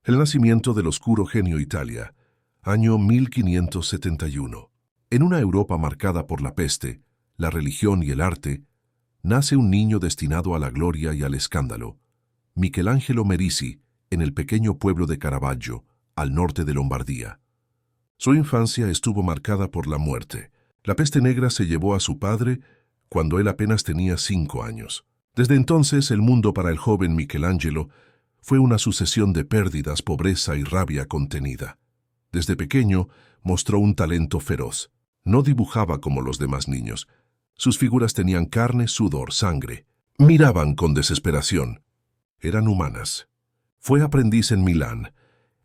El nacimiento del oscuro genio Italia, año 1571. En una Europa marcada por la peste, la religión y el arte, nace un niño destinado a la gloria y al escándalo, Michelangelo Merisi, en el pequeño pueblo de Caravaggio, al norte de Lombardía. Su infancia estuvo marcada por la muerte. La peste negra se llevó a su padre cuando él apenas tenía 5 años. Desde entonces, el mundo para el joven Michelangelo fue una sucesión de pérdidas, pobreza y rabia contenida. Desde pequeño mostró un talento feroz. No dibujaba como los demás niños. Sus figuras tenían carne, sudor, sangre. Miraban con desesperación. Eran humanas. Fue aprendiz en Milán,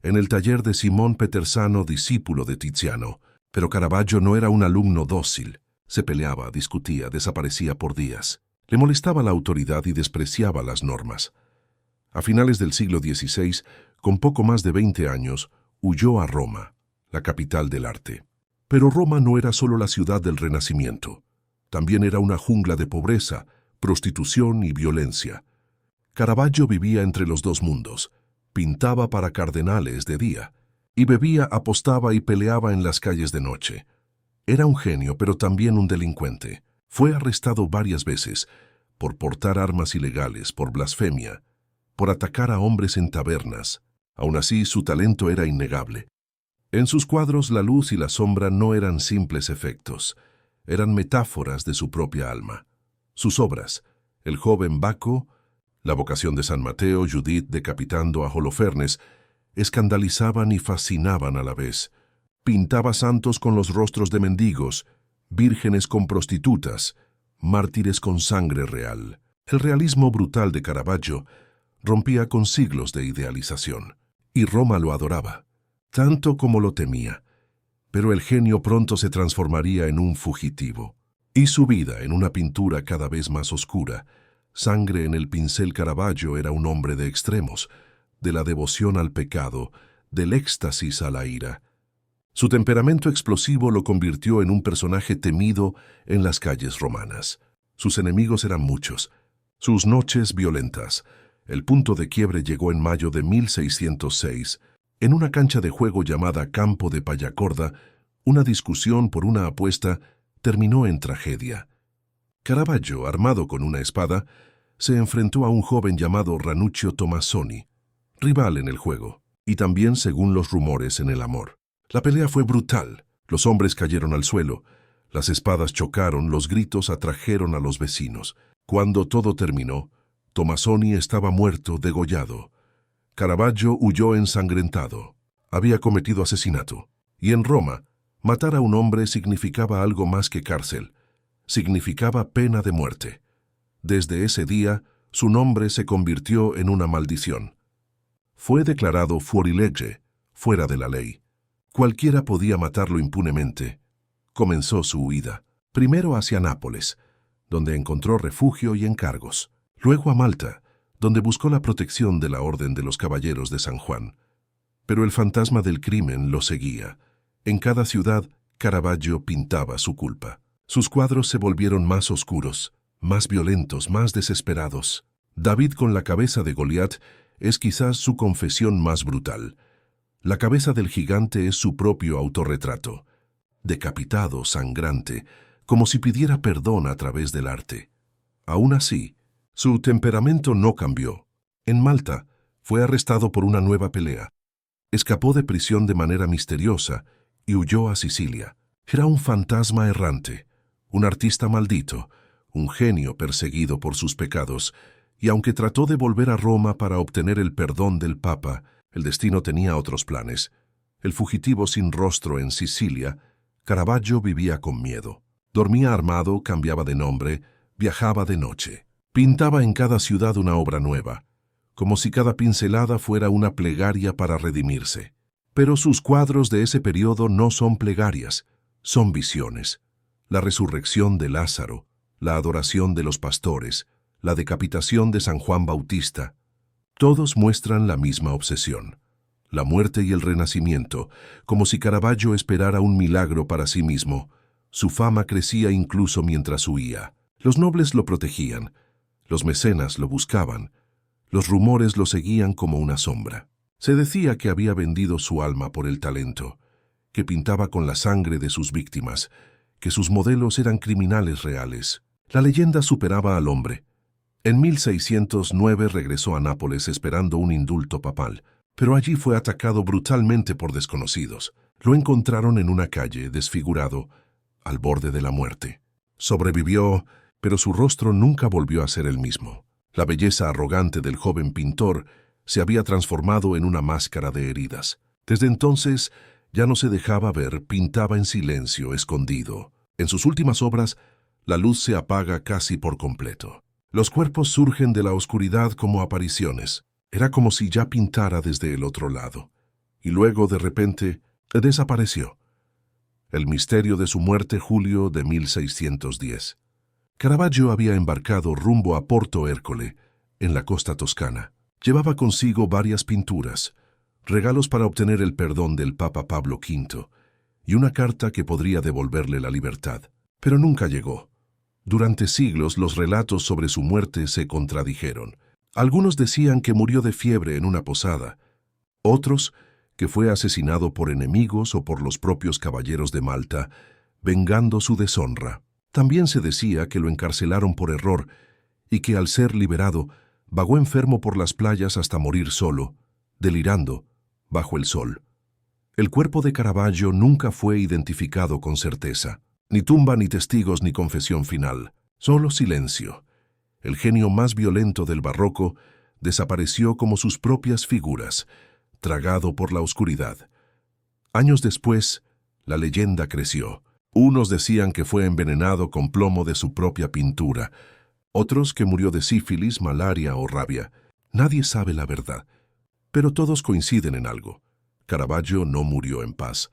en el taller de Simón Petersano, discípulo de Tiziano. Pero Caravaggio no era un alumno dócil. Se peleaba, discutía, desaparecía por días. Le molestaba la autoridad y despreciaba las normas. A finales del siglo XVI, con poco más de 20 años, huyó a Roma, la capital del arte. Pero Roma no era solo la ciudad del Renacimiento. También era una jungla de pobreza, prostitución y violencia. Caravaggio vivía entre los dos mundos. Pintaba para cardenales de día y bebía, apostaba y peleaba en las calles de noche. Era un genio, pero también un delincuente. Fue arrestado varias veces por portar armas ilegales, por blasfemia, por atacar a hombres en tabernas. Aún así, su talento era innegable. En sus cuadros, la luz y la sombra no eran simples efectos, eran metáforas de su propia alma. Sus obras, El joven Baco, La vocación de San Mateo, Judith decapitando a Holofernes, escandalizaban y fascinaban a la vez. Pintaba santos con los rostros de mendigos, vírgenes con prostitutas, mártires con sangre real. El realismo brutal de Caravaggio rompía con siglos de idealización, y Roma lo adoraba, tanto como lo temía. Pero el genio pronto se transformaría en un fugitivo, y su vida en una pintura cada vez más oscura. Sangre en el pincel. Caravaggio era un hombre de extremos, de la devoción al pecado, del éxtasis a la ira. Su temperamento explosivo lo convirtió en un personaje temido en las calles romanas. Sus enemigos eran muchos, sus noches violentas. El punto de quiebre llegó en mayo de 1606. En una cancha de juego llamada Campo de Pallacorda, una discusión por una apuesta terminó en tragedia. Caravaggio, armado con una espada, se enfrentó a un joven llamado Ranuccio Tomassoni, rival en el juego, y también, según los rumores, en el amor. La pelea fue brutal. Los hombres cayeron al suelo, las espadas chocaron, los gritos atrajeron a los vecinos. Cuando todo terminó, Tomassoni estaba muerto, degollado. Caravaggio huyó ensangrentado. Había cometido asesinato. Y en Roma, matar a un hombre significaba algo más que cárcel. Significaba pena de muerte. Desde ese día, su nombre se convirtió en una maldición. Fue declarado fuorilegge, fuera de la ley. Cualquiera podía matarlo impunemente. Comenzó su huida, primero hacia Nápoles, donde encontró refugio y encargos. Luego a Malta, donde buscó la protección de la Orden de los Caballeros de San Juan. Pero el fantasma del crimen lo seguía. En cada ciudad, Caravaggio pintaba su culpa. Sus cuadros se volvieron más oscuros, más violentos, más desesperados. David con la cabeza de Goliat es quizás su confesión más brutal. La cabeza del gigante es su propio autorretrato, decapitado, sangrante, como si pidiera perdón a través del arte. Aún así, su temperamento no cambió. En Malta, fue arrestado por una nueva pelea. Escapó de prisión de manera misteriosa y huyó a Sicilia. Era un fantasma errante, un artista maldito, un genio perseguido por sus pecados, y aunque trató de volver a Roma para obtener el perdón del Papa, el destino tenía otros planes. El fugitivo sin rostro en Sicilia, Caravaggio vivía con miedo. Dormía armado, cambiaba de nombre, viajaba de noche. Pintaba en cada ciudad una obra nueva, como si cada pincelada fuera una plegaria para redimirse. Pero sus cuadros de ese periodo no son plegarias, son visiones. La resurrección de Lázaro, la adoración de los pastores, la decapitación de San Juan Bautista, todos muestran la misma obsesión, la muerte y el renacimiento, como si Caravaggio esperara un milagro para sí mismo. Su fama crecía incluso mientras huía. Los nobles lo protegían, los mecenas lo buscaban, los rumores lo seguían como una sombra. Se decía que había vendido su alma por el talento, que pintaba con la sangre de sus víctimas, que sus modelos eran criminales reales. La leyenda superaba al hombre. En 1609 regresó a Nápoles esperando un indulto papal, pero allí fue atacado brutalmente por desconocidos. Lo encontraron en una calle, desfigurado, al borde de la muerte. Sobrevivió, pero su rostro nunca volvió a ser el mismo. La belleza arrogante del joven pintor se había transformado en una máscara de heridas. Desde entonces, ya no se dejaba ver, pintaba en silencio, escondido. En sus últimas obras, la luz se apaga casi por completo. Los cuerpos surgen de la oscuridad como apariciones. Era como si ya pintara desde el otro lado. Y luego, de repente, desapareció. El misterio de su muerte, julio de 1610. Caravaggio había embarcado rumbo a Porto Ercole, en la costa toscana. Llevaba consigo varias pinturas, regalos para obtener el perdón del Papa Pablo V y una carta que podría devolverle la libertad. Pero nunca llegó. Durante siglos los relatos sobre su muerte se contradijeron. Algunos decían que murió de fiebre en una posada, otros que fue asesinado por enemigos o por los propios caballeros de Malta, vengando su deshonra. También se decía que lo encarcelaron por error y que al ser liberado vagó enfermo por las playas hasta morir solo, delirando, bajo el sol. El cuerpo de Caravaggio nunca fue identificado con certeza. Ni tumba, ni testigos, ni confesión final. Solo silencio. El genio más violento del barroco desapareció como sus propias figuras, tragado por la oscuridad. Años después, la leyenda creció. Unos decían que fue envenenado con plomo de su propia pintura, otros que murió de sífilis, malaria o rabia. Nadie sabe la verdad, pero todos coinciden en algo. Caravaggio no murió en paz.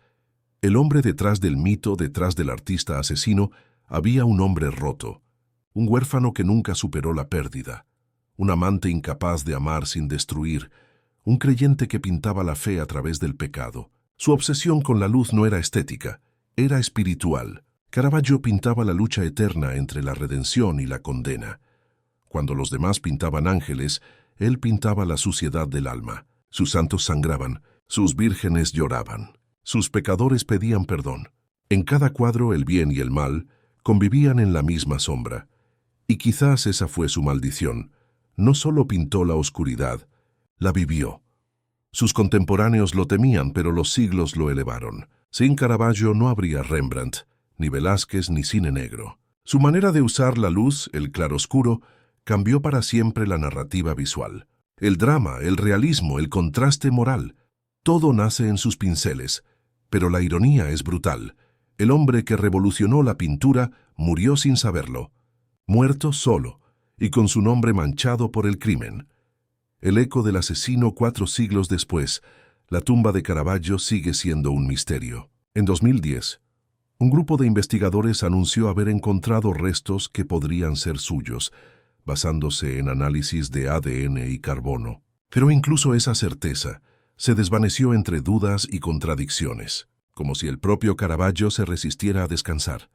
El hombre detrás del mito, detrás del artista asesino, había un hombre roto, un huérfano que nunca superó la pérdida, un amante incapaz de amar sin destruir, un creyente que pintaba la fe a través del pecado. Su obsesión con la luz no era estética, era espiritual. Caravaggio pintaba la lucha eterna entre la redención y la condena. Cuando los demás pintaban ángeles, él pintaba la suciedad del alma. Sus santos sangraban, sus vírgenes lloraban, sus pecadores pedían perdón. En cada cuadro el bien y el mal convivían en la misma sombra. Y quizás esa fue su maldición. No solo pintó la oscuridad, la vivió. Sus contemporáneos lo temían, pero los siglos lo elevaron. Sin Caravaggio no habría Rembrandt, ni Velázquez, ni cine negro. Su manera de usar la luz, el claroscuro, cambió para siempre la narrativa visual. El drama, el realismo, el contraste moral, todo nace en sus pinceles, pero la ironía es brutal. El hombre que revolucionó la pintura murió sin saberlo, muerto solo y con su nombre manchado por el crimen. El eco del asesino 4 siglos después, la tumba de Caravaggio sigue siendo un misterio. En 2010, un grupo de investigadores anunció haber encontrado restos que podrían ser suyos, basándose en análisis de ADN y carbono. Pero incluso esa certeza se desvaneció entre dudas y contradicciones, como si el propio Caravaggio se resistiera a descansar.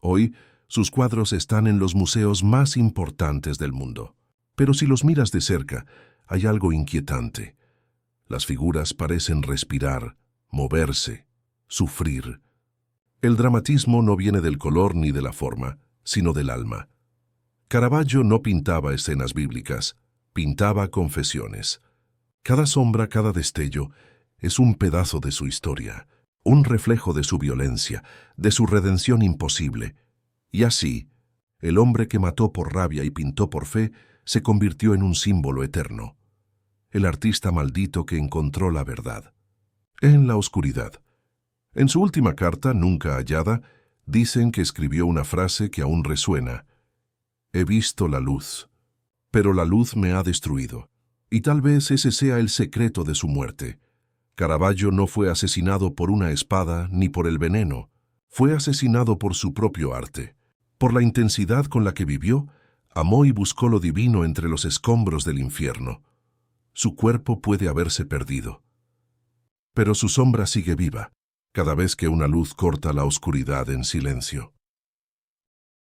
Hoy, sus cuadros están en los museos más importantes del mundo. Pero si los miras de cerca, hay algo inquietante. Las figuras parecen respirar, moverse, sufrir. El dramatismo no viene del color ni de la forma, sino del alma. Caravaggio no pintaba escenas bíblicas, pintaba confesiones. Cada sombra, cada destello, es un pedazo de su historia, un reflejo de su violencia, de su redención imposible. Y así, el hombre que mató por rabia y pintó por fe se convirtió en un símbolo eterno. El artista maldito que encontró la verdad. En la oscuridad. En su última carta, nunca hallada, dicen que escribió una frase que aún resuena. He visto la luz, pero la luz me ha destruido. Y tal vez ese sea el secreto de su muerte. Caravaggio no fue asesinado por una espada ni por el veneno. Fue asesinado por su propio arte. Por la intensidad con la que vivió, amó y buscó lo divino entre los escombros del infierno. Su cuerpo puede haberse perdido, pero su sombra sigue viva, cada vez que una luz corta la oscuridad en silencio.